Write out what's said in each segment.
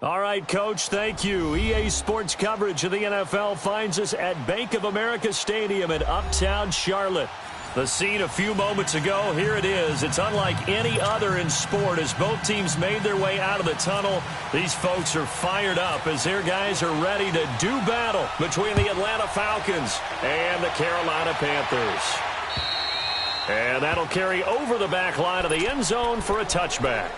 All right, Coach, thank you. EA Sports coverage of the NFL finds us at Bank of America Stadium in Uptown Charlotte. The scene a few moments ago, here it is. It's unlike any other in sport as both teams made their way out of the tunnel. These folks are fired up as their guys are ready to do battle between the Atlanta Falcons and the Carolina Panthers. And that'll carry over the back line of the end zone for a touchback.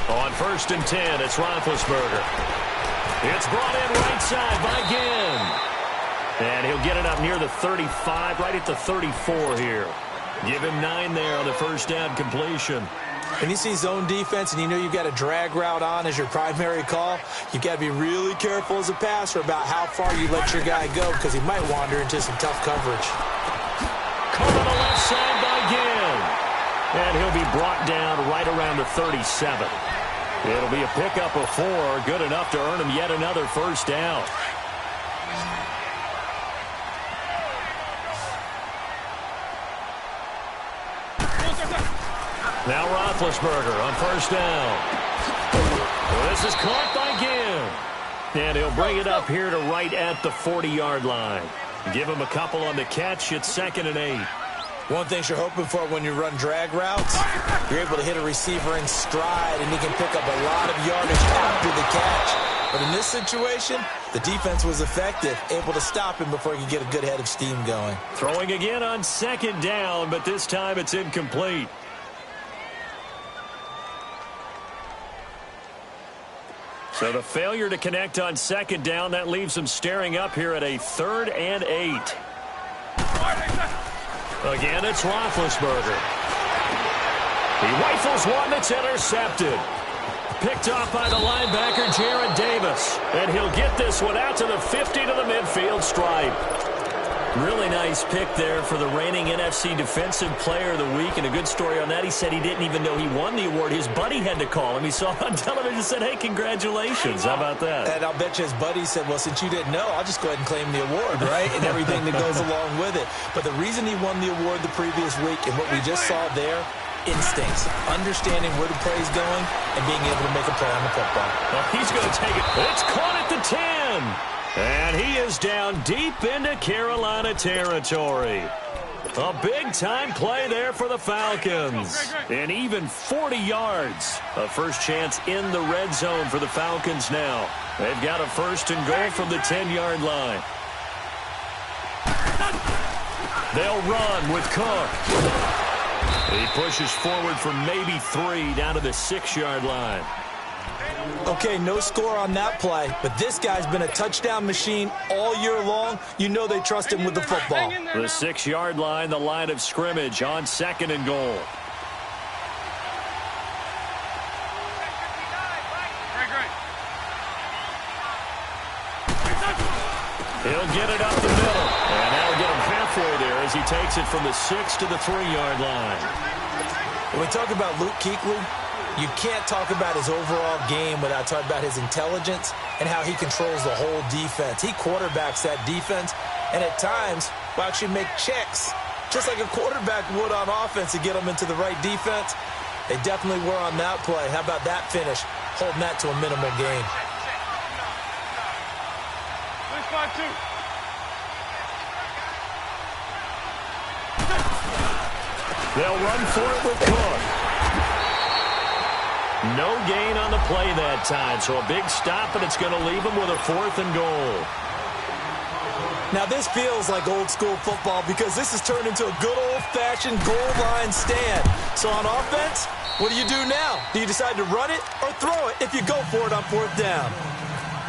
On 1st and 10, it's Roethlisberger. It's brought in right side by Ginn. And he'll get it up near the 35, right at the 34 here. Give him 9 there on the first down completion. When you see zone defense and you know you've got a drag route on as your primary call, you've got to be really careful as a passer about how far you let your guy go because he might wander into some tough coverage. Caught on the left side by Ginn. And he'll be brought down right around the 37. It'll be a pickup of 4, good enough to earn him yet another first down. Now Roethlisberger on first down. Well, this is caught by Ginn. And he'll bring it up here to right at the 40-yard line. Give him a couple on the catch. It's 2nd and 8. One thing you're hoping for when you run drag routes, you're able to hit a receiver in stride, and he can pick up a lot of yardage after the catch. But in this situation, the defense was effective, able to stop him before he could get a good head of steam going. Throwing again on 2nd down, but this time it's incomplete. So the failure to connect on 2nd down, that leaves him staring up here at a 3rd and 8. Again, it's Roethlisberger. He rifles one that's intercepted. Picked off by the linebacker, Jared Davis. And he'll get this one out to the 50 to the midfield stripe. Really nice pick there for the reigning NFC Defensive Player of the Week. And a good story on that, he said he didn't even know he won the award. His buddy had to call him. He saw it on television and said, hey, congratulations. How about that? And I'll bet you his buddy said, well, since you didn't know, I'll just go ahead and claim the award, right? And everything that goes along with it. But the reason he won the award the previous week and what we just saw there, instincts, understanding where the play is going and being able to make a play on the football. Well, he's going to take it. It's caught at the 10. And he is down deep into Carolina territory. A big-time play there for the Falcons. And even 40 yards. A first chance in the red zone for the Falcons now. They've got a 1st and goal from the 10-yard line. They'll run with Cook. He pushes forward for maybe 3 down to the 6-yard line. Okay, no score on that play, but this guy's been a touchdown machine all year long. You know they trust him with the football. The 6-yard line, the line of scrimmage on 2nd and goal. He'll get it up the middle, and that'll get him halfway there as he takes it from the 6 to the 3-yard line. When we talk about Luke Kuechly, you can't talk about his overall game without talking about his intelligence and how he controls the whole defense. He quarterbacks that defense, and at times will actually make checks, just like a quarterback would on offense to get them into the right defense. They definitely were on that play. How about that finish, holding that to a minimal gain? They'll run for it with Cook. No gain on the play that time, so a big stop, and it's going to leave him with a 4th and goal. Now, this feels like old-school football because this has turned into a good old-fashioned goal line stand. So on offense, what do you do now? Do you decide to run it or throw it if you go for it on 4th down?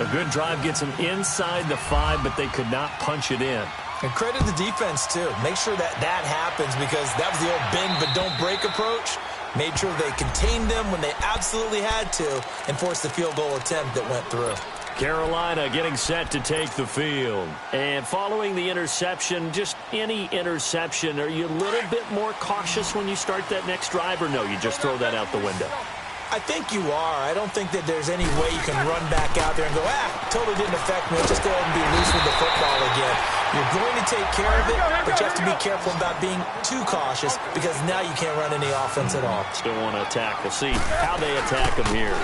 A good drive gets them inside the 5, but they could not punch it in. And credit the defense, too. Make sure that happens because that was the old bend but don't break approach. Made sure they contained them when they absolutely had to and forced the field goal attempt that went through. Carolina getting set to take the field. And following the interception, just any interception, are you a little bit more cautious when you start that next drive, or no, you just throw that out the window? I think you are. I don't think that there's any way you can run back out there and go, totally didn't affect me. Just go ahead and be loose with the football again. You're going to take care of it, but you have to be careful about being too cautious because now you can't run any offense at all. Still want to attack. We'll see how they attack him here.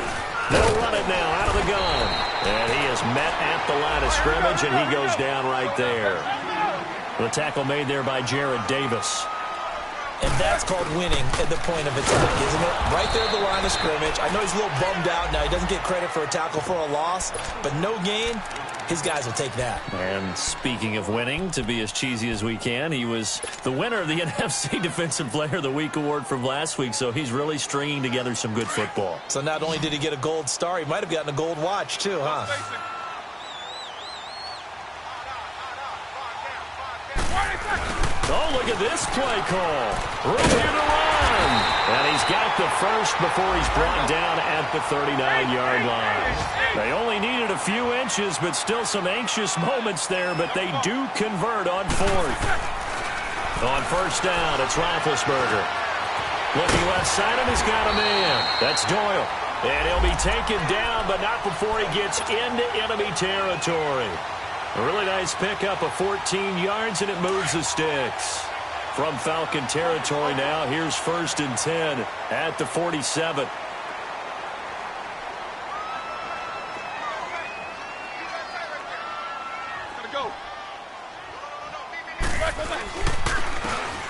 They'll run it now out of the gun. And he is met at the line of scrimmage, and he goes down right there. The tackle made there by Jared Davis. And that's called winning at the point of attack, isn't it? Right there at the line of scrimmage. I know he's a little bummed out now. He doesn't get credit for a tackle for a loss, but no gain, his guys will take that. And speaking of winning, to be as cheesy as we can, he was the winner of the NFC Defensive Player of the Week award from last week, so he's really stringing together some good football. So not only did he get a gold star, he might have gotten a gold watch too, huh? Oh, look at this play call. Room here to run. And he's got the first before he's brought down at the 39-yard line. They only needed a few inches, but still some anxious moments there, but they do convert on fourth. On first down, it's Roethlisberger. Looking left side, and he's got a man. That's Doyle. And he'll be taken down, but not before he gets into enemy territory. A really nice pickup of 14 yards, and it moves the sticks. From Falcon territory now, here's 1st and 10 at the 47.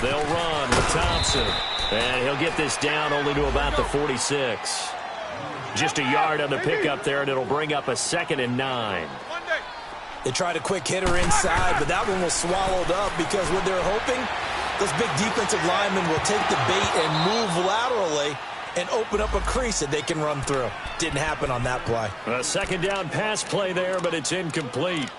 They'll run with Thompson. And he'll get this down only to about the 46. Just a yard on the pickup there, and it'll bring up a 2nd and 9. They tried a quick hitter inside, but that one was swallowed up because what they're hoping, those big defensive linemen will take the bait and move laterally and open up a crease that they can run through. Didn't happen on that play. A 2nd down pass play there, but it's incomplete.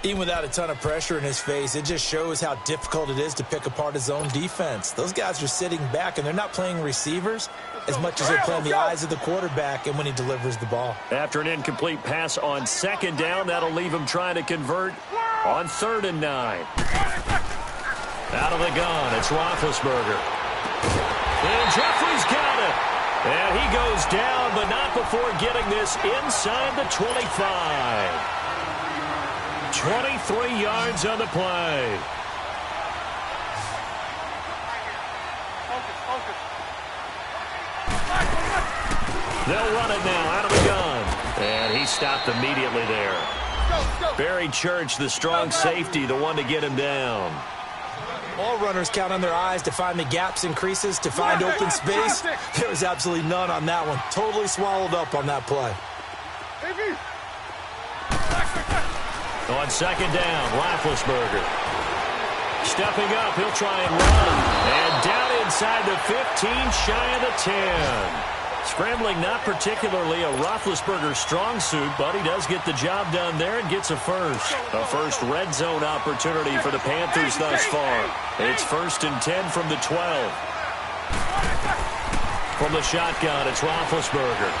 Even without a ton of pressure in his face, it just shows how difficult it is to pick apart his own defense. Those guys are sitting back, and they're not playing receivers as much as they're playing the eyes of the quarterback and when he delivers the ball. After an incomplete pass on 2nd down, that'll leave him trying to convert on 3rd and 9. Out of the gun, it's Roethlisberger. And Jeffrey's got it. And he goes down, but not before getting this inside the 25. 23 yards on the play. They'll run it now out of the gun. And he stopped immediately there. Barry Church, the strong safety, the one to get him down. All runners count on their eyes to find the gaps and creases, to find open space. There was absolutely none on that one. Totally swallowed up on that play. On 2nd down, Roethlisberger. Stepping up, he'll try and run. And down inside the 15, shy of the 10. Scrambling not particularly a Roethlisberger strong suit, but he does get the job done there and gets a first. A first red zone opportunity for the Panthers thus far. It's 1st and 10 from the 12. From the shotgun, it's Roethlisberger.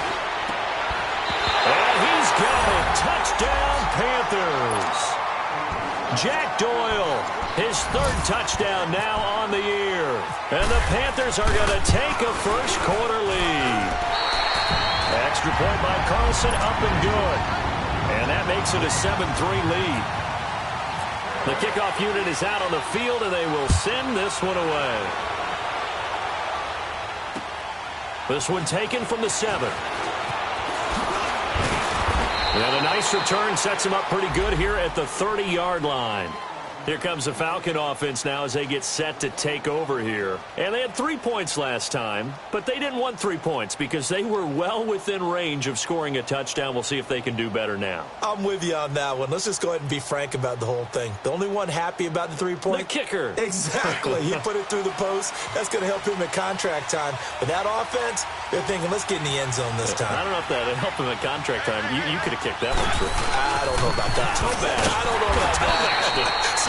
And he's got it. Touchdown, Panthers. Jack Doyle, his 3rd touchdown now on the year. And the Panthers are going to take a first quarter lead. Extra point by Carlson, up and good. And that makes it a 7-3 lead. The kickoff unit is out on the field, and they will send this one away. This one taken from the 7. And a nice return sets him up pretty good here at the 30-yard line. Here comes the Falcon offense now as they get set to take over here. And they had 3 points last time, but they didn't want 3 points because they were well within range of scoring a touchdown. We'll see if they can do better now. I'm with you on that one. Let's just go ahead and be frank about the whole thing. The only one happy about the 3-point? The kicker. Exactly. He put it through the post. That's going to help him at contract time. But that offense, they're thinking, let's get in the end zone this time. I don't know if that helped him at contract time. You could have kicked that one through. I don't know about that. Toe bash. I don't know about that.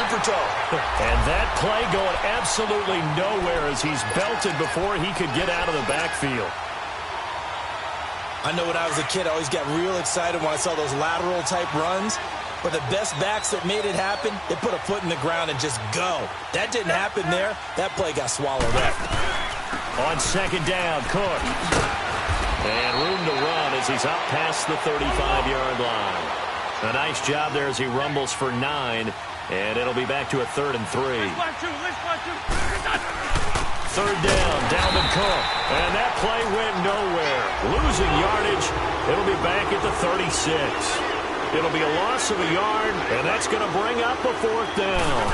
Super toe. And that play going absolutely nowhere as he's belted before he could get out of the backfield. I know when I was a kid, I always got real excited when I saw those lateral-type runs. But the best backs that made it happen, they put a foot in the ground and just go. That didn't happen there. That play got swallowed up. On second down, Cook. And room to run as he's up past the 35-yard line. A nice job there as he rumbles for 9. And it'll be back to a 3rd and 3. Third down, Dalvin Cook. And that play went nowhere. Losing yardage. It'll be back at the 36. It'll be a loss of a yard, and that's going to bring up a 4th down.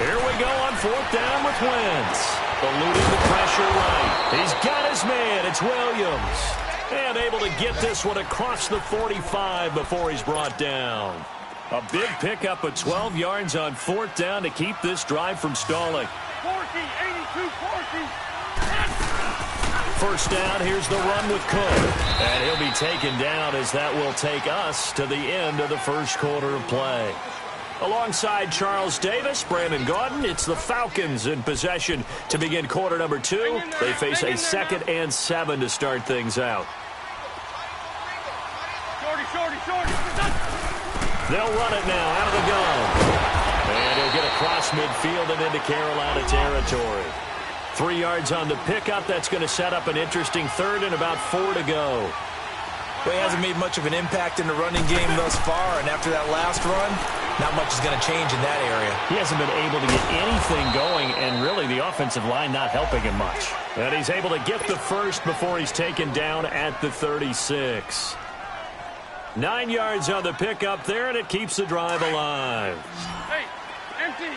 Here we go on 4th down with Wentz. Eluding the pressure right. He's got his man. It's Williams. And able to get this one across the 45 before he's brought down. A big pickup of 12 yards on 4th down to keep this drive from stalling. 82-40. First down, here's the run with Cook. And he'll be taken down as that will take us to the end of the first quarter of play. Alongside Charles Davis, Brandon Gaudin, it's the Falcons in possession to begin quarter number 2. They face a 2nd and 7 to start things out. Shorty. They'll run it now out of the gun. And he'll get across midfield and into Carolina territory. 3 yards on the pickup. That's going to set up an interesting 3rd and about 4 to go. Well, he hasn't made much of an impact in the running game thus far, and after that last run, not much is going to change in that area. He hasn't been able to get anything going, and really the offensive line not helping him much. And he's able to get the first before he's taken down at the 36. 9 yards on the pickup there, and it keeps the drive alive. Hey, empty.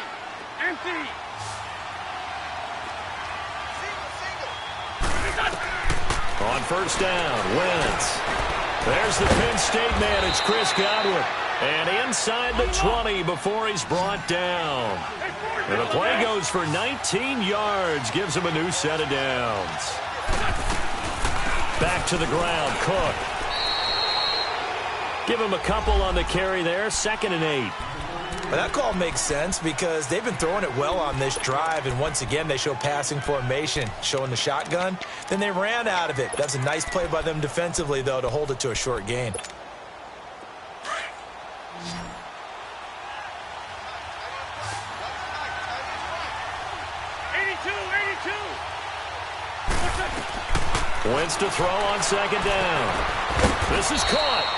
On first down, Wentz. There's the Penn State man. It's Chris Godwin. And inside the 20 before he's brought down. And the play goes for 19 yards. Gives him a new set of downs. Back to the ground, Cook. Give him a couple on the carry there. 2nd and 8. Well, that call makes sense because they've been throwing it well on this drive, and once again they show passing formation, showing the shotgun. Then they ran out of it. That's a nice play by them defensively, though, to hold it to a short gain. Wentz to throw on second down. This is caught.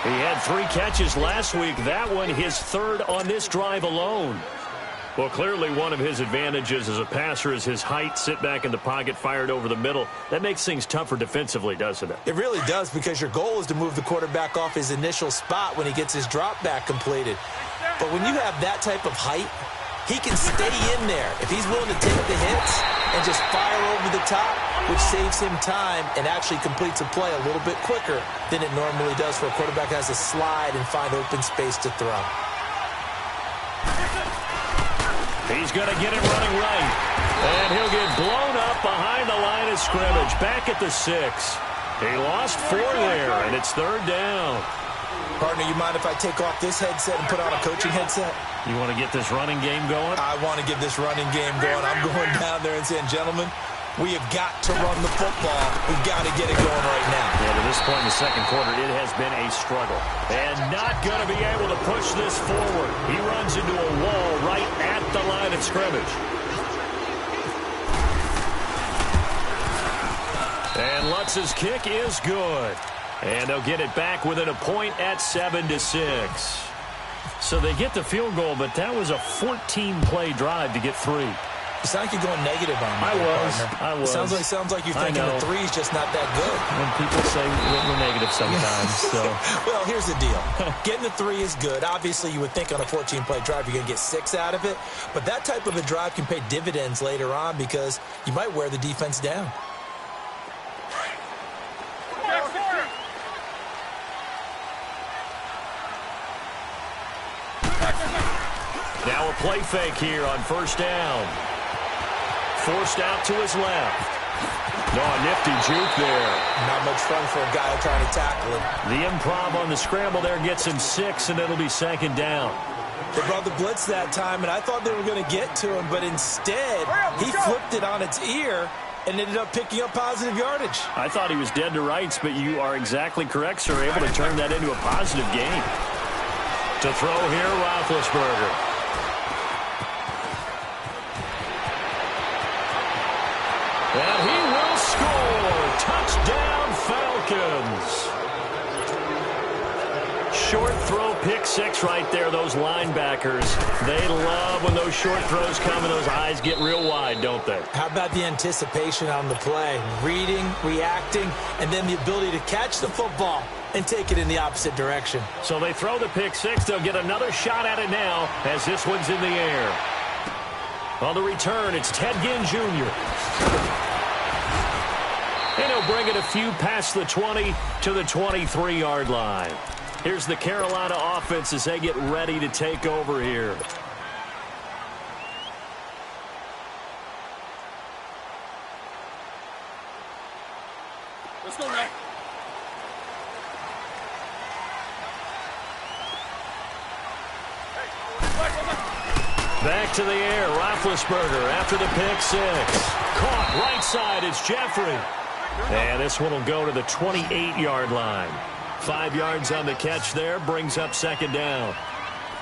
He had 3 catches last week. That one his 3rd on this drive alone. Well, clearly one of his advantages as a passer is his height. Sit back in the pocket, fired over the middle. That makes things tougher defensively, doesn't it? It really does, because your goal is to move the quarterback off his initial spot when he gets his drop back completed. But when you have that type of height, he can stay in there if he's willing to take the hits and just fire over the top, which saves him time and actually completes a play a little bit quicker than it normally does for a quarterback that has to slide and find open space to throw. He's going to get it running right. And he'll get blown up behind the line of scrimmage. Back at the 6. He lost 4 there, and it's 3rd down. Partner, you mind if I take off this headset and put on a coaching headset? You want to get this running game going? I want to get this running game going. I'm going down there and saying, gentlemen, we have got to run the football. We've got to get it going right now. Yeah, to this point in the second quarter, it has been a struggle. And not going to be able to push this forward. He runs into a wall right at the line of scrimmage. And Lutz's kick is good. And they'll get it back within a point at 7-6. So they get the field goal, but that was a 14-play drive to get 3. You sound like you're going negative on me. I was. It sounds like you're thinking the 3's just not that good. When people say we're negative sometimes. So. Well, here's the deal. Getting the 3 is good. Obviously, you would think on a 14-play drive you're going to get 6 out of it. But that type of a drive can pay dividends later on because you might wear the defense down. Now a play fake here on first down. Forced out to his left. No, a nifty juke there. Not much fun for a guy trying to tackle him. The improv on the scramble there gets him 6, and it'll be 2nd down. They brought the blitz that time, and I thought they were going to get to him, but instead he flipped it on its ear and ended up picking up positive yardage. I thought he was dead to rights, but you are exactly correct, sir. Able to turn that into a positive gain. To throw here, Roethlisberger. And he will score. Touchdown, Falcons. Short throw, pick six right there, those linebackers. They love when those short throws come and those eyes get real wide, don't they? How about the anticipation on the play? Reading, reacting, and then the ability to catch the football and take it in the opposite direction. So they throw the pick six. They'll get another shot at it now as this one's in the air. On the return, it's Ted Ginn Jr. And he'll bring it a few past the 20 to the 23-yard line. Here's the Carolina offense as they get ready to take over here. Let's go, Matt. Back to the air, Roethlisberger after the pick six. Caught right side, it's Jeffrey. And this one will go to the 28-yard line. 5 yards on the catch there, brings up second down.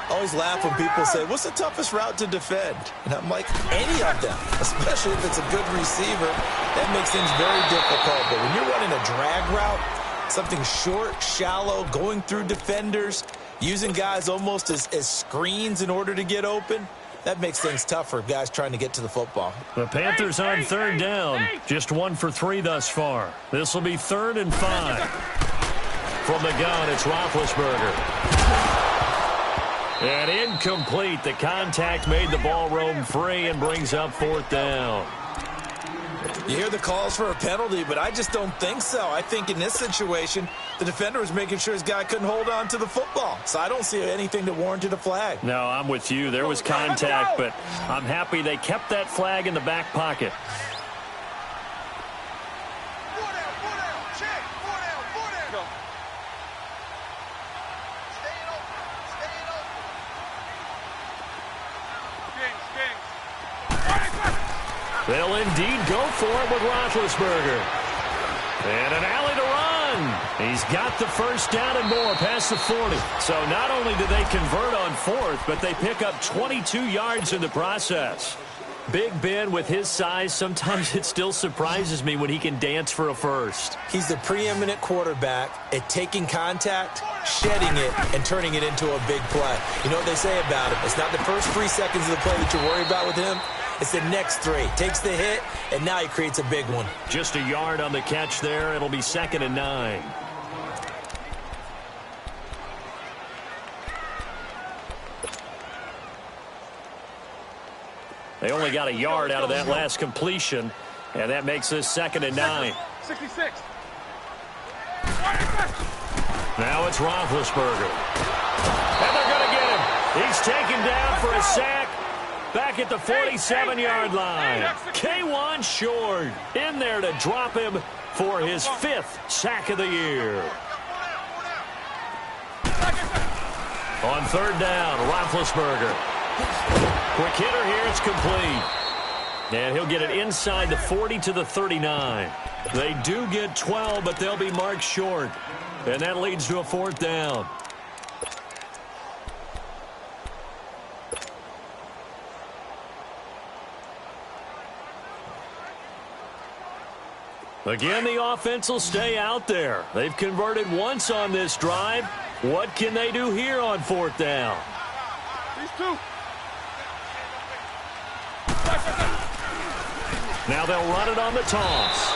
Always laugh when people say, what's the toughest route to defend? And I'm like, any of them, especially if it's a good receiver. That makes things very difficult. But when you're running a drag route, something short, shallow, going through defenders, using guys almost as screens in order to get open, that makes things tough for guys trying to get to the football. The Panthers on third down. Just 1 for 3 thus far. This will be 3rd and 5. From the gun, it's Roethlisberger. And incomplete. The contact made the ball roam free and brings up 4th down. You hear the calls for a penalty, but I just don't think so. I think in this situation, the defender was making sure his guy couldn't hold on to the football. So I don't see anything that warranted a flag. No, I'm with you. There was contact, but I'm happy they kept that flag in the back pocket. They'll indeed go for it with Roethlisberger. And an alley to run. He's got the first down and more past the 40. So not only do they convert on 4th, but they pick up 22 yards in the process. Big Ben, with his size, sometimes it still surprises me when he can dance for a first. He's the preeminent quarterback at taking contact, shedding it, and turning it into a big play. You know what they say about him? It's not the first 3 seconds of the play that you worry about with him. It's the next 3. Takes the hit, and now he creates a big one. Just a yard on the catch there. It'll be 2nd and 9. They only got a yard out of that last completion, and that makes this 2nd and 9. 66. Now it's Roethlisberger. And they're going to get him. He's taken down for a sack. Back at the 47-yard line. K1 short in there to drop him for his 5th sack of the year. On 3rd down, Roethlisberger. Quick hitter here, it's complete. And he'll get it inside the 40 to the 39. They do get 12, but they'll be marked short. And that leads to a 4th down. Again, the offense will stay out there. They've converted once on this drive. What can they do here on 4th down? These 2. Now they'll run it on the toss.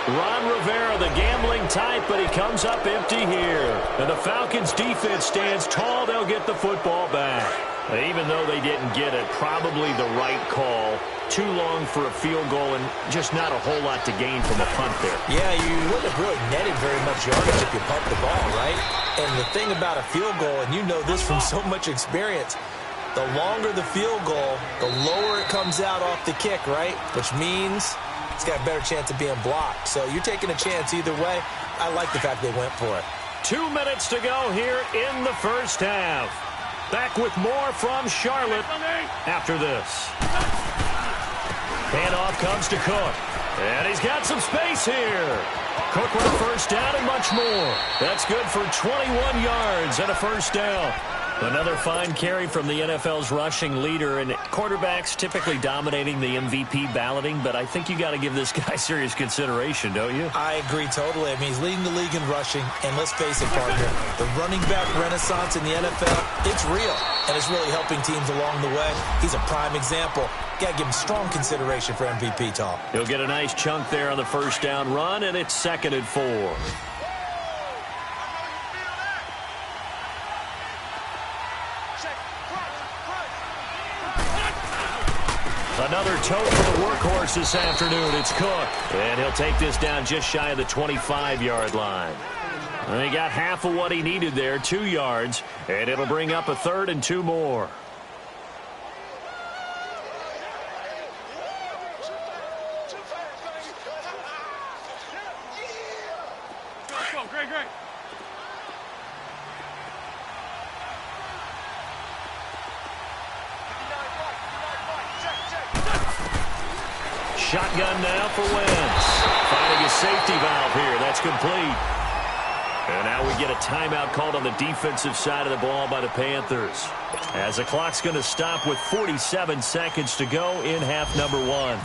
Ron Rivera, the gambling type, but he comes up empty here. And the Falcons' defense stands tall. They'll get the football back. Even though they didn't get it, probably the right call. Too long for a field goal and just not a whole lot to gain from a punt there. Yeah, you wouldn't have really netted very much yardage if you punt the ball, right? And the thing about a field goal, and you know this from so much experience, the longer the field goal, the lower it comes out off the kick, right? Which means it's got a better chance of being blocked. So you're taking a chance either way. I like the fact they went for it. 2 minutes to go here in the first half. Back with more from Charlotte after this. Handoff comes to Cook. And he's got some space here. Cook with a first down and much more. That's good for 21 yards and a first down. Another fine carry from the NFL's rushing leader, and quarterbacks typically dominating the MVP balloting, but I think you got to give this guy serious consideration, don't you? I agree totally. I mean, he's leading the league in rushing, and let's face it, partner, the running back renaissance in the NFL, it's real, and it's really helping teams along the way. He's a prime example. Got to give him strong consideration for MVP talk. He'll get a nice chunk there on the first down run, and it's 2nd and 4. Another tote for the workhorse this afternoon. It's Cook. And he'll take this down just shy of the 25-yard line. And he got half of what he needed there, 2 yards. And it'll bring up a 3rd and 2 more. Go, great. Shotgun now for Wentz. Finding a safety valve here. That's complete. And now we get a timeout called on the defensive side of the ball by the Panthers, as the clock's going to stop with 47 seconds to go in half number 1.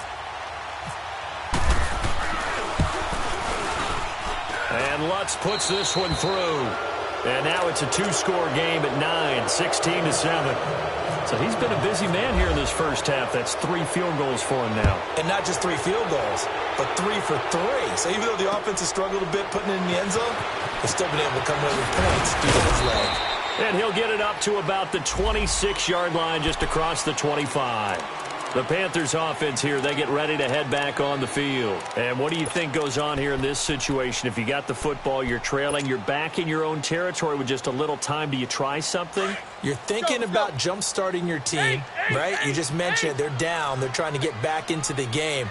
And Lutz puts this one through. And now it's a 2-score game at 9, 16-7. So he's been a busy man here in this first half. That's 3 field goals for him now. And not just 3 field goals, but 3 for 3. So even though the offense has struggled a bit putting it in the end zone, they've still been able to come away with points due to his leg. And he'll get it up to about the 26-yard line, just across the 25. The Panthers offense here, they get ready to head back on the field. And what do you think goes on here in this situation? If you got the football, you're trailing, you're back in your own territory with just a little time. Do you try something? You're thinking about jump-starting your team, right? You just mentioned they're down. They're trying to get back into the game.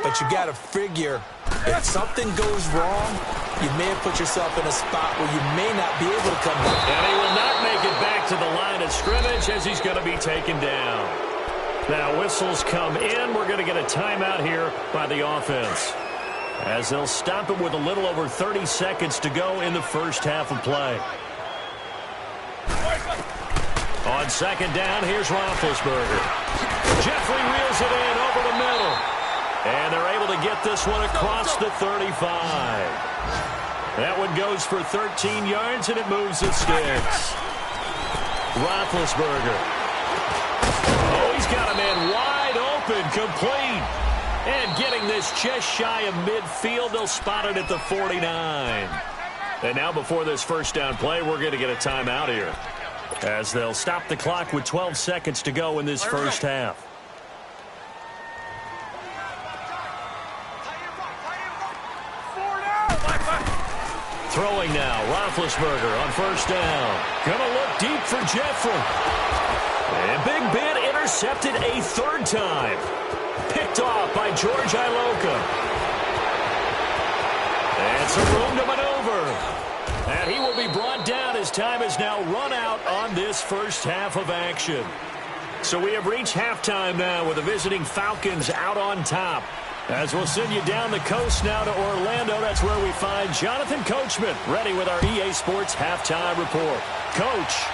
But you got to figure, if something goes wrong, you may have put yourself in a spot where you may not be able to come back. And he will not make it back to the line of scrimmage as he's going to be taken down. Now whistles come in. We're going to get a timeout here by the offense, as they'll stop it with a little over 30 seconds to go in the first half of play. On 2nd down, here's Roethlisberger. Jeffrey reels it in over the middle. And they're able to get this one across the 35. That one goes for 13 yards, and it moves the sticks. Roethlisberger. Oh, he's got a man wide open, complete. And getting this just shy of midfield, they'll spot it at the 49. And now before this first down play, we're going to get a timeout here, as they'll stop the clock with 12 seconds to go in this first half. Throwing now, Roethlisberger on first down. Gonna look deep for Jeffrey. And Big Ben intercepted a 3rd time. Picked off by George Iloka. And some room to maneuver. And he will be brought down as time is now run out on this first half of action. So we have reached halftime now with the visiting Falcons out on top. As we'll send you down the coast now to Orlando, that's where we find Jonathan Coachman ready with our EA Sports Halftime Report. Coach.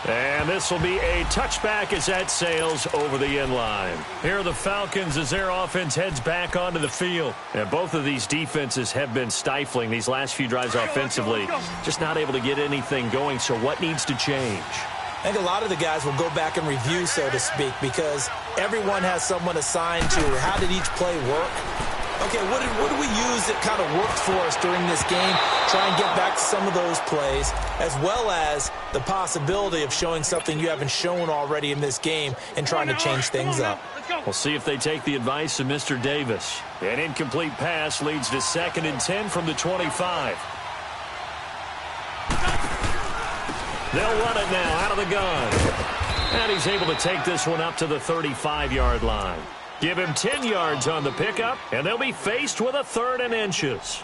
And this will be a touchback as that sails over the end line. Here are the Falcons as their offense heads back onto the field. And both of these defenses have been stifling these last few drives offensively. Just not able to get anything going. So what needs to change? I think a lot of the guys will go back and review, so to speak, because everyone has someone assigned to how did each play work. Okay, what did we use that kind of worked for us during this game? Try and get back to some of those plays, as well as the possibility of showing something you haven't shown already in this game and trying to change things up. We'll see if they take the advice of Mr. Davis. An incomplete pass leads to 2nd and 10 from the 25. They'll run it now out of the gun. And he's able to take this one up to the 35-yard line. Give him 10 yards on the pickup, and they'll be faced with a 3rd and inches.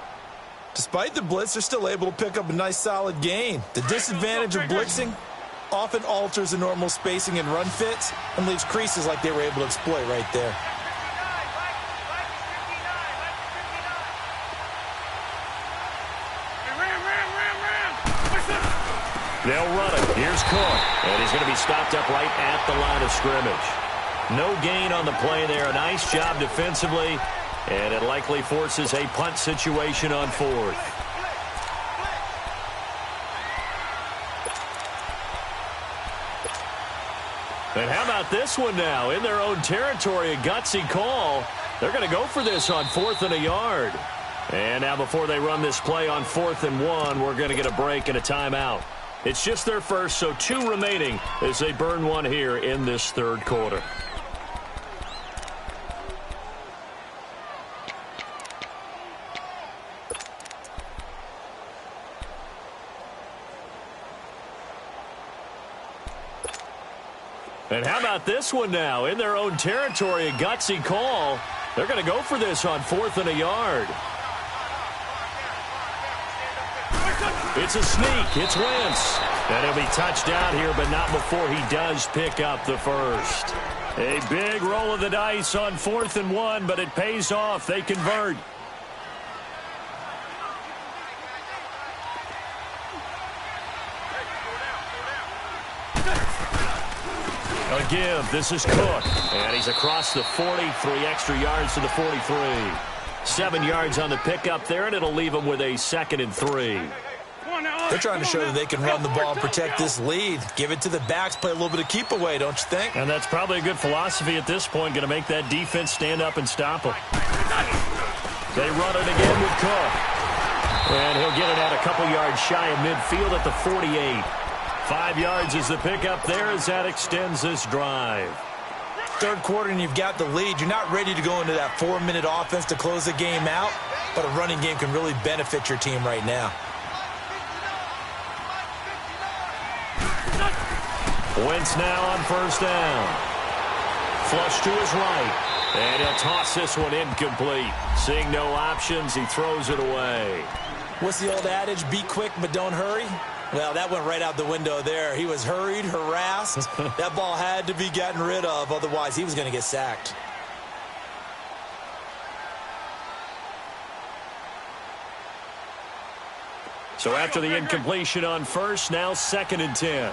Despite the blitz, they're still able to pick up a nice solid gain. The disadvantage of blitzing often alters the normal spacing and run fits and leaves creases like they were able to exploit right there. They'll run it. Here's Cook. And he's going to be stopped up right at the line of scrimmage. No gain on the play there. A nice job defensively. And it likely forces a punt situation on 4th. And how about this one now? In their own territory, a gutsy call. They're going to go for this on 4th and a yard. And now before they run this play on 4th and 1, we're going to get a break and a timeout. It's just their first, so 2 remaining as they burn one here in this 3rd quarter. And how about this one now? In their own territory, a gutsy call. They're going to go for this on 4th and a yard. It's a sneak. It's Wentz. And he'll be touched down here, but not before he does pick up the first. A big roll of the dice on 4th and 1, but it pays off. They convert. Again, this is Cook. And he's across the 40, 3 extra yards to the 43. 7 yards on the pickup there, and it'll leave him with a 2nd and 3. They're trying to show that they can run the ball and protect this lead. Give it to the backs, play a little bit of keep away, don't you think? And that's probably a good philosophy at this point, going to make that defense stand up and stop them. They run it again with Cook. And he'll get it out a couple yards shy of midfield at the 48. 5 yards is the pickup there as that extends this drive. 3rd quarter and you've got the lead. You're not ready to go into that 4-minute offense to close the game out, but a running game can really benefit your team right now. Wentz now on 1st down. Flush to his right. And he'll toss this one incomplete. Seeing no options, he throws it away. What's the old adage? Be quick, but don't hurry. Well, that went right out the window there. He was hurried, harassed. That ball had to be gotten rid of. Otherwise, he was going to get sacked. So after the incompletion on 1st, now 2nd and 10.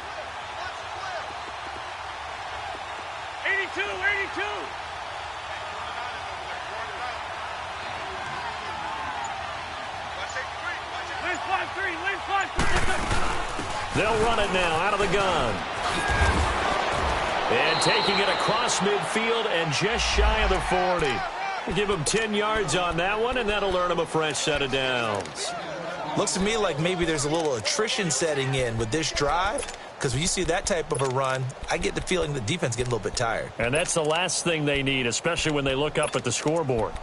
82, 82. Lane 5-3, lane 5-3. They'll run it now out of the gun. And taking it across midfield and just shy of the 40. Give him 10 yards on that one, and that'll earn him a fresh set of downs. Looks to me like maybe there's a little attrition setting in with this drive, because when you see that type of a run, I get the feeling the defense getting a little bit tired. And that's the last thing they need, especially when they look up at the scoreboard.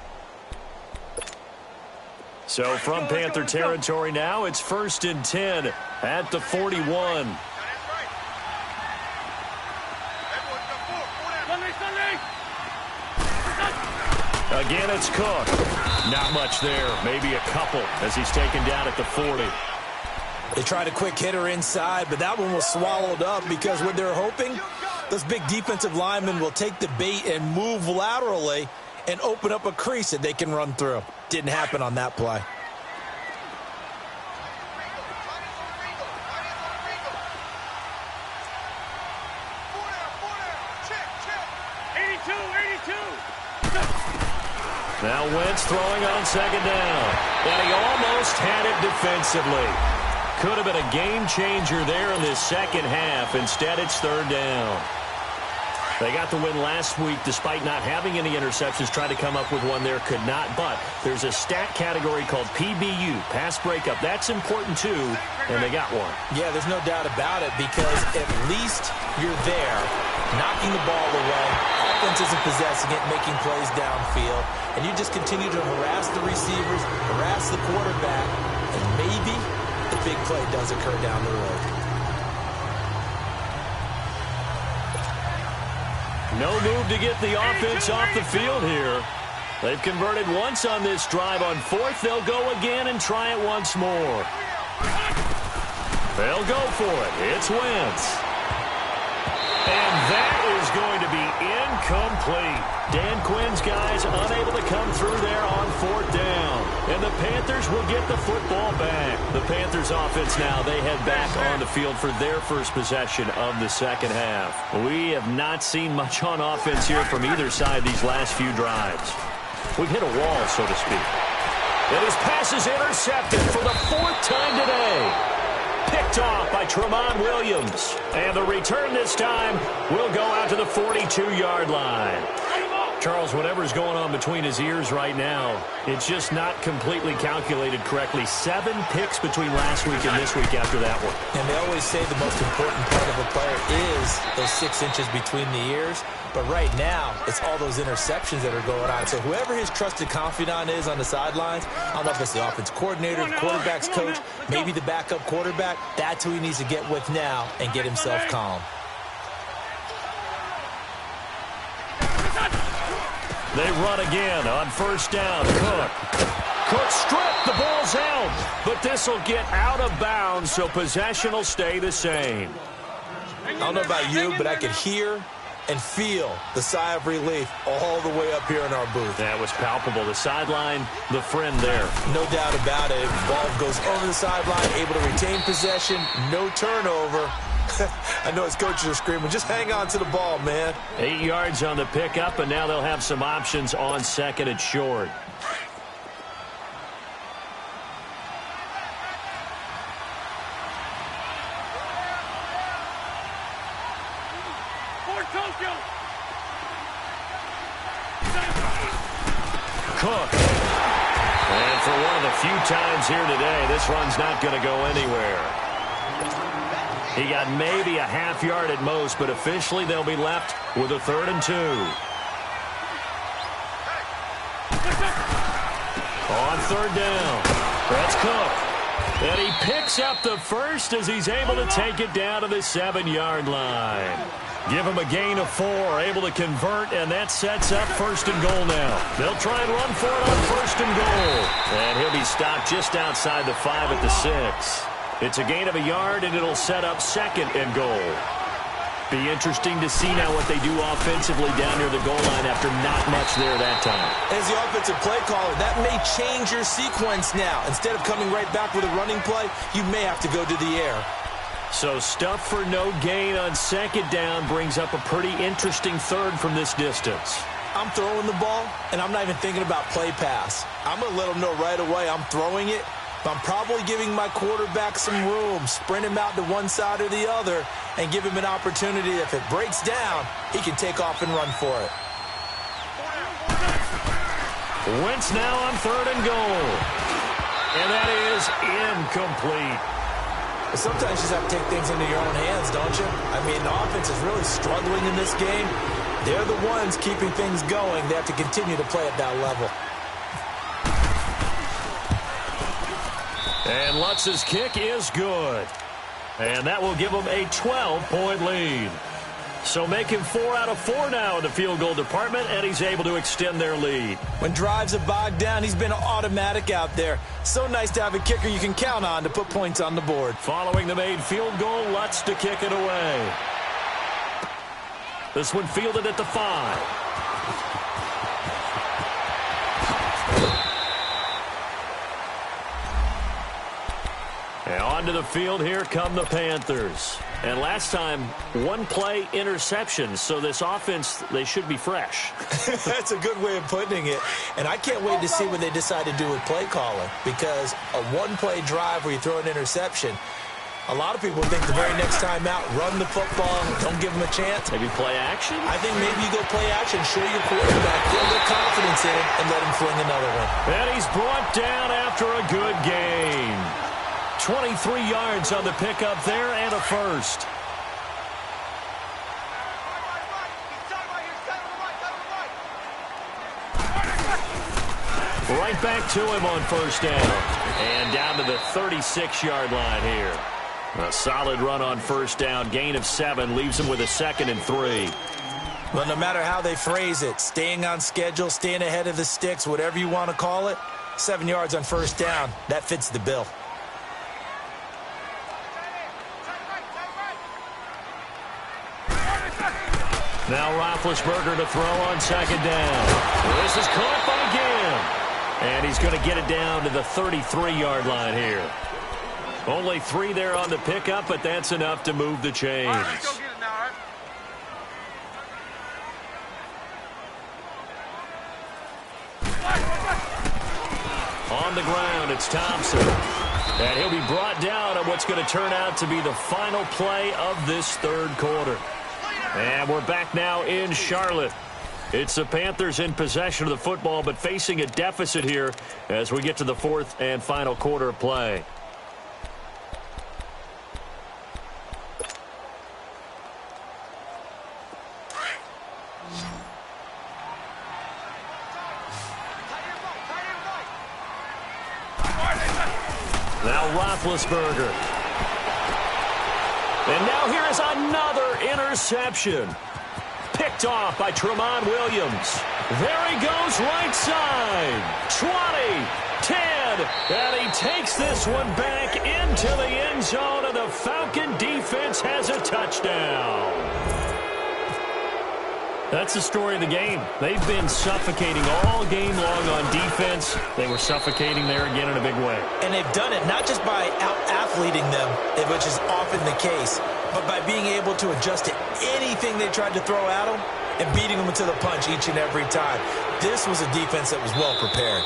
So from Panther territory now, it's 1st and 10 at the 41. Again, it's Cook. Not much there. Maybe a couple as he's taken down at the 40. They tried a quick hitter inside, but that one was swallowed up because what they're hoping, those big defensive linemen will take the bait and move laterally and open up a crease that they can run through. Didn't happen on that play. Now Wentz throwing on 2nd down. And he almost had it defensively. Could have been a game changer there in this 2nd half. Instead, it's 3rd down. They got the win last week despite not having any interceptions. Tried to come up with one there, could not. But there's a stat category called PBU, pass breakup. That's important too, and they got one. Yeah, there's no doubt about it because at least you're there, knocking the ball away. Offense isn't possessing it, making plays downfield. And you just continue to harass the receivers, harass the quarterback, and maybe the big play does occur down the road. No move to get the offense off the field here. They've converted once on this drive. On 4th, they'll go again and try it once more. They'll go for it. It's Wentz. And that is going to be incomplete. Dan Quinn's guys unable to come through there on 4th down. And the Panthers will get the football back. The Panthers offense now, they head back on the field for their first possession of the second half. We have not seen much on offense here from either side these last few drives. We've hit a wall, so to speak. And his pass is intercepted for the 4th time today. Picked off by Tramon Williams. And the return this time will go out to the 42-yard line. Charles, whatever's going on between his ears right now, it's just not completely calculated correctly. 7 picks between last week and this week after that one. And they always say the most important part of a player is those 6 inches between the ears. But right now, it's all those interceptions that are going on. So whoever his trusted confidant is on the sidelines, I don't know if it's the offense coordinator, the quarterback's coach, maybe the backup quarterback, that's who he needs to get with now and get himself calm. They run again on first down. Cook stripped. The ball's out. But this will get out of bounds, so possession will stay the same. I don't know about you, but I could hear and feel the sigh of relief all the way up here in our booth. That was palpable. The sideline, the friend there. No doubt about it. Ball goes over the sideline, able to retain possession, no turnover. I know his coaches are screaming, just hang on to the ball, man. 8 yards on the pickup, and now they'll have some options on second and short. Cook. And for one of the few times here today, this run's not going to go anywhere. He got maybe a half yard at most, but officially they'll be left with a 3rd and 2. On 3rd down, that's Cook. And he picks up the first as he's able to take it down to the 7-yard line. Give him a gain of 4, able to convert, and that sets up 1st and goal now. They'll try and run for it on 1st and goal. And he'll be stopped just outside the 5 at the 6. It's a gain of a yard, and it'll set up 2nd and goal. Be interesting to see now what they do offensively down near the goal line after not much there that time. As the offensive play caller, that may change your sequence now. Instead of coming right back with a running play, you may have to go to the air. So stuff for no gain on 2nd down brings up a pretty interesting 3rd from this distance. I'm throwing the ball, and I'm not even thinking about play pass. I'm going to let them know right away I'm throwing it. I'm probably giving my quarterback some room, sprint him out to one side or the other, and give him an opportunity. If it breaks down, he can take off and run for it. Wentz now on 3rd and goal. And that is incomplete. But sometimes you just have to take things into your own hands, don't you? I mean, the offense is really struggling in this game. They're the ones keeping things going. They have to continue to play at that level. And Lutz's kick is good. And that will give them a 12-point lead. So make him 4 out of 4 now in the field goal department, and he's able to extend their lead. When drives are bogged down, he's been automatic out there. So nice to have a kicker you can count on to put points on the board. Following the made field goal, Lutz to kick it away. This one fielded at the 5. And onto the field, here come the Panthers. And last time, 1-play interception, so this offense, they should be fresh. That's a good way of putting it. And I can't wait to see what they decide to do with play calling, because a 1-play drive where you throw an interception, a lot of people think the very next time out, run the football, don't give them a chance. Maybe play action? I think maybe you go play action, show your quarterback, build their confidence in it, and let him fling another one. And he's brought down after a good game. 23 yards on the pickup there and a first. Right back to him on first down. And down to the 36-yard line here. A solid run on first down. Gain of 7 leaves him with a 2nd and 3. Well, no matter how they phrase it, staying on schedule, staying ahead of the sticks, whatever you want to call it, 7 yards on first down, that fits the bill. Now Roethlisberger to throw on second down. This is caught by Ginn. And he's going to get it down to the 33-yard line here. Only 3 there on the pickup, but that's enough to move the chains. All right, let's go get it now, all right? On the ground, it's Thompson. And he'll be brought down on what's going to turn out to be the final play of this third quarter. And we're back now in Charlotte. It's the Panthers in possession of the football, but facing a deficit here as we get to the fourth and final quarter of play. Now Roethlisberger. And now here is another interception. Picked off by Tramon Williams. There he goes right side. 20, 10, and he takes this one back into the end zone, and the Falcon defense has a touchdown. That's the story of the game. They've been suffocating all game long on defense. They were suffocating there again in a big way. And they've done it not just by out-athleting them, which is often the case, but by being able to adjust to anything they tried to throw at them and beating them to the punch each and every time. This was a defense that was well prepared.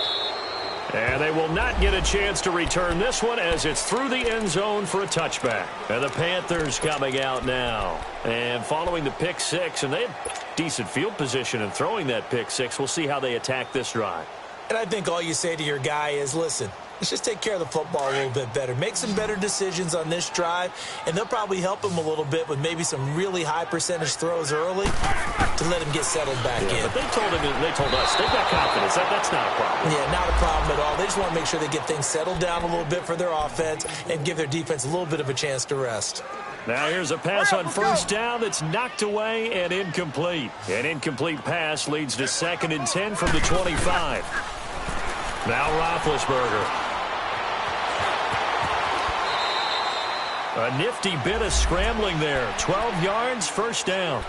And they will not get a chance to return this one as it's through the end zone for a touchback. And the Panthers coming out now. And following the pick six, and they had decent field position in throwing that pick six. We'll see how they attack this drive. And I think all you say to your guy is, listen, let's just take care of the football a little bit better. Make some better decisions on this drive, and they'll probably help him a little bit with maybe some really high percentage throws early to let him get settled back in. But they told us, they've got confidence. That's not a problem. Yeah, not a problem at all. They just want to make sure they get things settled down a little bit for their offense and give their defense a little bit of a chance to rest. Now here's a pass on first down that's knocked away and incomplete. An incomplete pass leads to 2nd and 10 from the 25. Now Roethlisberger. A nifty bit of scrambling there. 12 yards, first down.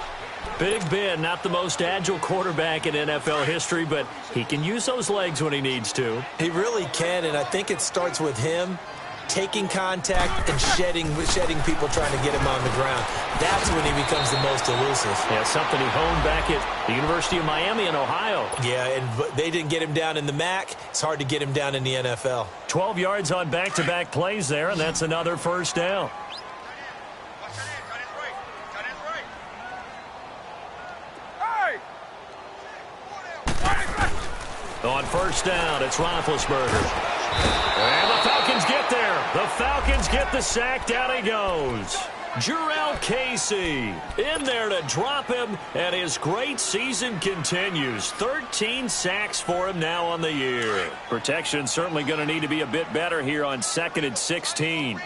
Big Ben, not the most agile quarterback in NFL history, but he can use those legs when he needs to. He really can, and I think it starts with him taking contact and shedding people trying to get him on the ground. That's when he becomes the most elusive. Yeah, something he honed back at the University of Miami in Ohio. Yeah, and they didn't get him down in the MAC. It's hard to get him down in the NFL. 12 yards on back-to-back plays there, and that's another first down. On first down, it's Roethlisberger. And the Falcons get there. The Falcons get the sack. Down he goes. Jurrell Casey in there to drop him, and his great season continues. 13 sacks for him now on the year. Protection certainly going to need to be a bit better here on 2nd and 16.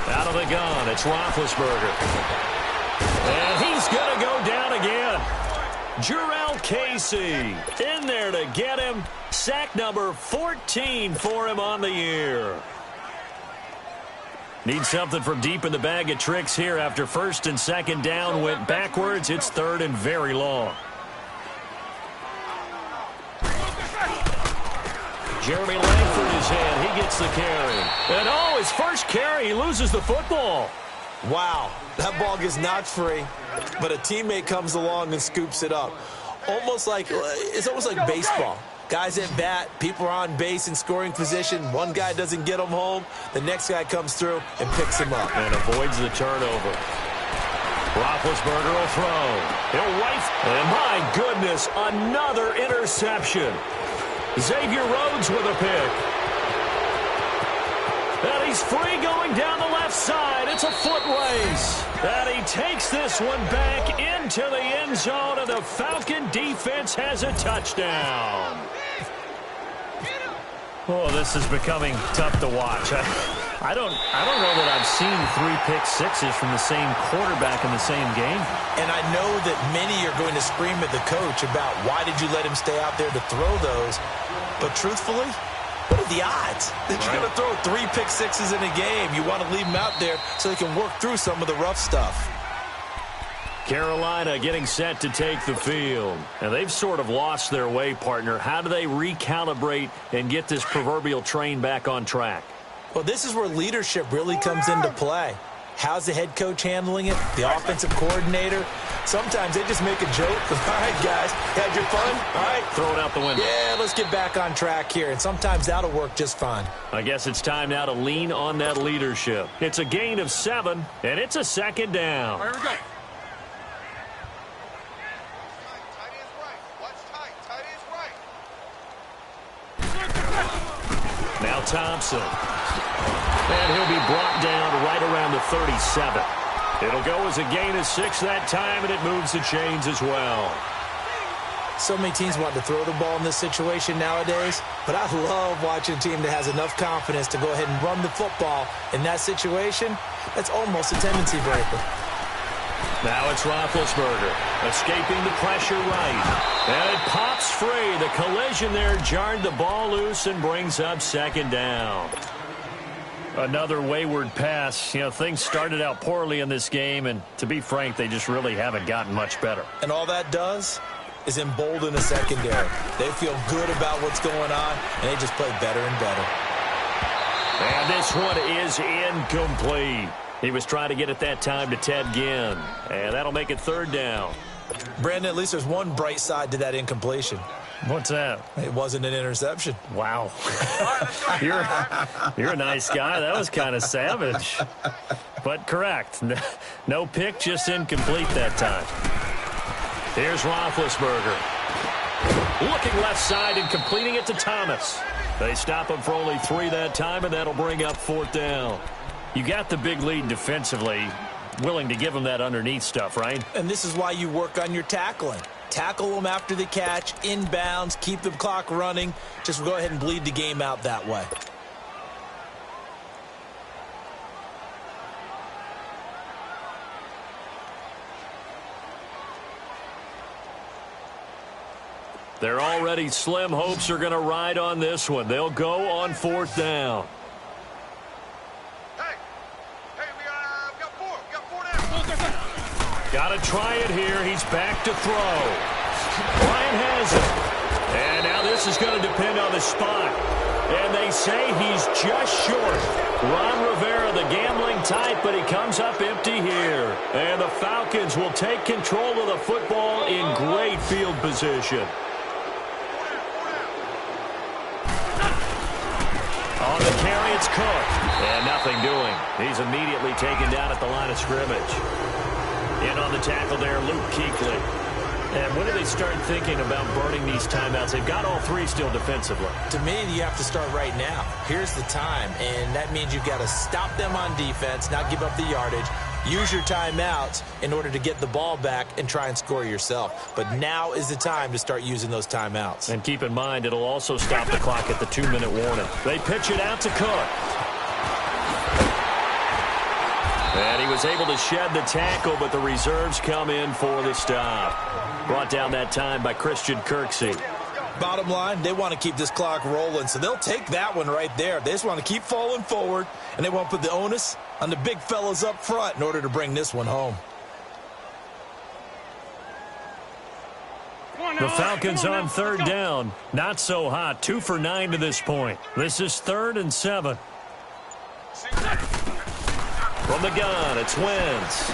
Out of the gun, it's Roethlisberger. And he's going to go down again. Jurrell Casey in there to get him. Sack number 14 for him on the year. Need something from deep in the bag of tricks here after 1st and 2nd down went backwards. It's 3rd and very long. Jeremy Langford is in. He gets the carry. And oh, his first carry, he loses the football. Wow, that ball gets knocked free, but a teammate comes along and scoops it up. It's almost like baseball. Guys at bat, people are on base in scoring position. One guy doesn't get him home. The next guy comes through and picks him up. And avoids the turnover. Roethlisberger will throw. He'll wife. And my goodness, another interception. Xavier Rhodes with a pick. And he's free going down the left side. It's a foot race. And he takes this one back into the end zone, and the Falcon defense has a touchdown. Oh, this is becoming tough to watch. I don't know that I've seen 3 pick sixes from the same quarterback in the same game. And I know that many are going to scream at the coach about why did you let him stay out there to throw those. But truthfully, what are the odds that you're going to throw 3 pick sixes in a game? You want to leave them out there so they can work through some of the rough stuff. Carolina getting set to take the field. And they've sort of lost their way, partner. How do they recalibrate and get this proverbial train back on track? Well, this is where leadership really comes into play. How's the head coach handling it? The offensive coordinator? Sometimes they just make a joke. All right, guys, had your fun? All right. Throw it out the window. Yeah, let's get back on track here. And sometimes that'll work just fine. I guess it's time now to lean on that leadership. It's a gain of 7, and it's a second down. Here we go. Now Thompson. And he'll be brought down right around the 37. It'll go as a gain of 6 that time, and it moves the chains as well. So many teams want to throw the ball in this situation nowadays, but I love watching a team that has enough confidence to go ahead and run the football. In that situation, that's almost a tendency breaker. Now it's Roethlisberger, escaping the pressure right. And it pops free. The collision there jarred the ball loose and brings up second down. Another wayward pass. You know, things started out poorly in this game, and to be frank, they just really haven't gotten much better. And all that does is embolden the secondary. They feel good about what's going on, and they just play better and better. And this one is incomplete. He was trying to get it that time to Ted Ginn, and that'll make it third down. Brandon, at least there's one bright side to that incompletion. What's that? It wasn't an interception. Wow. You're a nice guy. That was kind of savage. But correct. No pick, just incomplete that time. Here's Roethlisberger. Looking left side and completing it to Thomas. They stop him for only 3 that time, and that'll bring up fourth down. You got the big lead defensively. Willing to give him that underneath stuff, right? And this is why you work on your tackling. Tackle them after the catch, inbounds, keep the clock running. Just go ahead and bleed the game out that way. They're already slim hopes are going to ride on this one. They'll go on fourth down. Got to try it here. He's back to throw. Bryant has it. And now this is going to depend on the spot. And they say he's just short. Ron Rivera, the gambling type, but he comes up empty here. And the Falcons will take control of the football in great field position. On the carry, it's Cook. And nothing doing. He's immediately taken down at the line of scrimmage. In on the tackle there, Luke Kuechly. And when do they start thinking about burning these timeouts? They've got all 3 still defensively. To me, you have to start right now. Here's the time, and that means you've got to stop them on defense, not give up the yardage. Use your timeouts in order to get the ball back and try and score yourself. But now is the time to start using those timeouts. And keep in mind, it'll also stop the clock at the 2-minute warning. They pitch it out to Cook. And he was able to shed the tackle, but the reserves come in for the stop. Brought down that time by Christian Kirksey. Bottom line, they want to keep this clock rolling, so they'll take that one right there. They just want to keep falling forward, and they want to put the onus on the big fellas up front in order to bring this one home. The Falcons on third down. Not so hot. 2 for 9 to this point. This is 3rd and 7. From the gun, it's Wentz.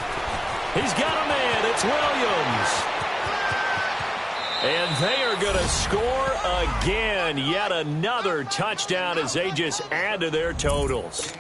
He's got a man. It's Williams. And they are going to score again. Yet another touchdown as they just add to their totals.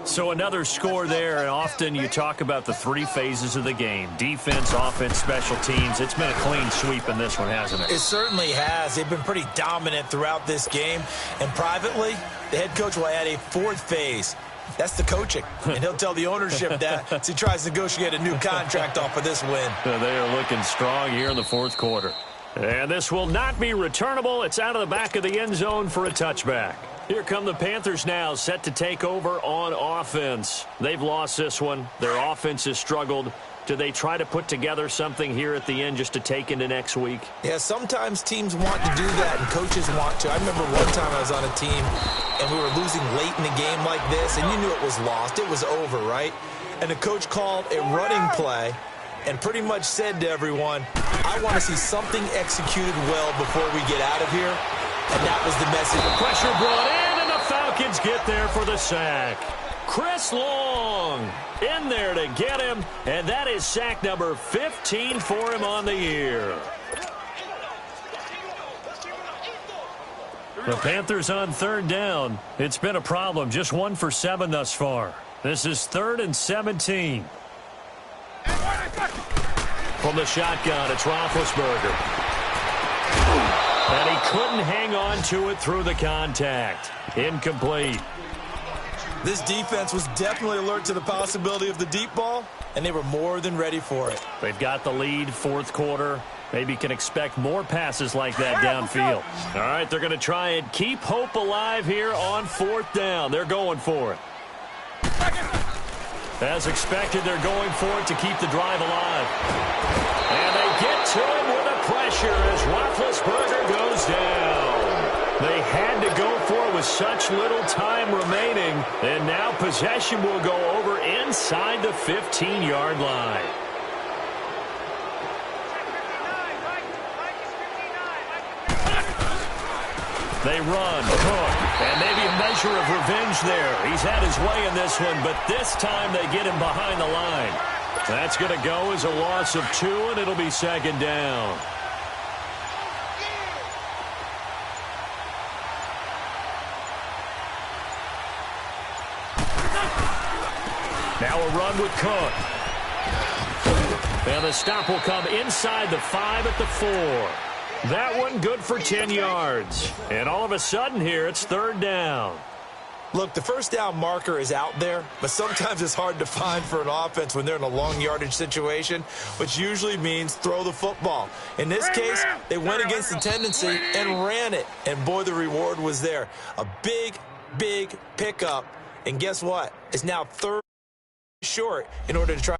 So another score there, and often you talk about the 3 phases of the game. Defense, offense, special teams. It's been a clean sweep in this one, hasn't it? It certainly has. They've been pretty dominant throughout this game. And privately, the head coach will add a 4th phase. That's the coaching. And he'll tell the ownership that as he tries to negotiate a new contract off of this win. They are looking strong here in the 4th quarter. And this will not be returnable. It's out of the back of the end zone for a touchback. Here come the Panthers now, set to take over on offense. They've lost this one. Their offense has struggled. Do they try to put together something here at the end just to take into next week? Yeah, sometimes teams want to do that, and coaches want to. I remember one time I was on a team, and we were losing late in the game like this, and you knew it was lost. It was over, right? And the coach called a running play and pretty much said to everyone, I want to see something executed well before we get out of here. And that was the message. Pressure brought in, and the Falcons get there for the sack. Chris Long in there to get him, and that is sack number 15 for him on the year. The Panthers on third down. It's been a problem. Just 1 for 7 thus far. This is 3rd and 17. From the shotgun, it's Roethlisberger. And he couldn't hang on to it through the contact. Incomplete. This defense was definitely alert to the possibility of the deep ball, and they were more than ready for it. They've got the lead, 4th quarter. Maybe can expect more passes like that downfield. All right, they're going to try and keep hope alive here on 4th down. They're going for it. As expected, they're going for it to keep the drive alive. And they get to him with the pressure as Roethlisberger goes down. They had to go for it with such little time remaining. And now possession will go over inside the 15-yard line. They run, Cook, and maybe a measure of revenge there. He's had his way in this one, but this time they get him behind the line. That's going to go as a loss of 2, and it'll be 2nd down. Now a run with Cook. And the stop will come inside the 5 at the 4. That one good for 10 yards. And all of a sudden here, it's 3rd down. Look, the first down marker is out there, but sometimes it's hard to find for an offense when they're in a long yardage situation, which usually means throw the football. In this case, they went against the tendency and ran it. And, boy, the reward was there. A big, big pickup. And guess what? It's now 3rd short in order to try